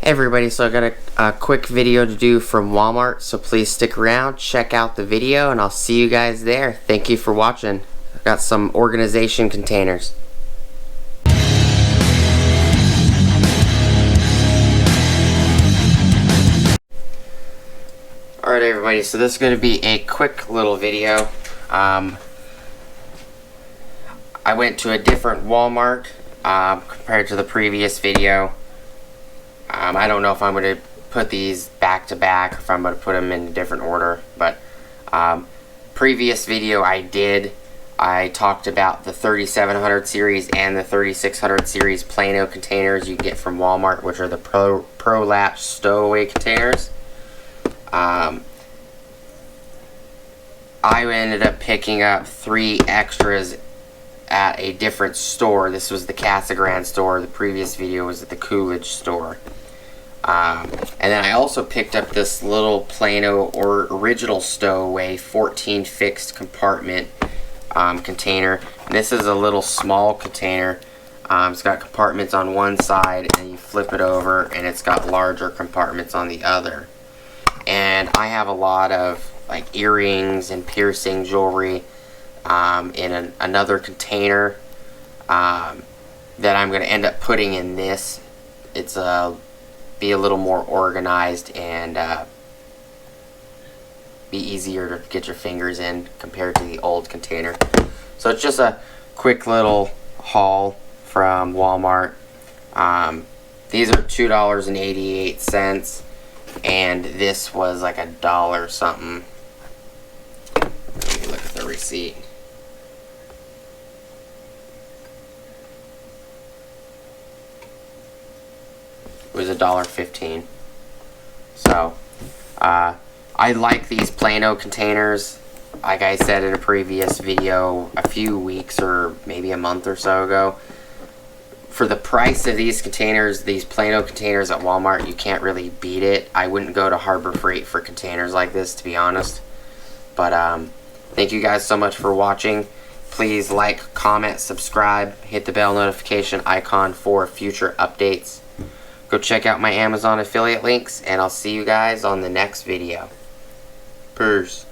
Hey everybody, so I got a quick video to do from Walmart, so please stick around, check out the video, and I'll see you guys there. Thank you for watching. I've got some organization containers. Alright everybody, so this is going to be a quick little video. I went to a different Walmart compared to the previous video. I don't know if I'm going to put these back to back, or if I'm going to put them in a different order, but previous video I talked about the 3700 series and the 3600 series Plano containers you get from Walmart, which are the Pro-Latch stowaway containers. I ended up picking up 3 extras at a different store. This was the Casa Grande store. The previous video was at the Coolidge store. And then I also picked up this little Plano or original stowaway 14 fixed compartment container. And this is a little small container. It's got compartments on one side, and you flip it over and it's got larger compartments on the other. And I have a lot of like earrings and piercing jewelry in another container that I'm going to end up putting in this. It's be a little more organized and be easier to get your fingers in compared to the old container. So it's just a quick little haul from Walmart. These are $2.88, and this was like $1 something. Let me look at the receipt. It was $1.15. So I like these Plano containers. Like I said in a previous video a few weeks or maybe a month or so ago, for the price of these containers, these Plano containers at Walmart, you can't really beat it. I wouldn't go to Harbor Freight for containers like this, to be honest. But thank you guys so much for watching. Please like, comment, subscribe, hit the bell notification icon for future updates. Go check out my Amazon affiliate links, and I'll see you guys on the next video. Peace.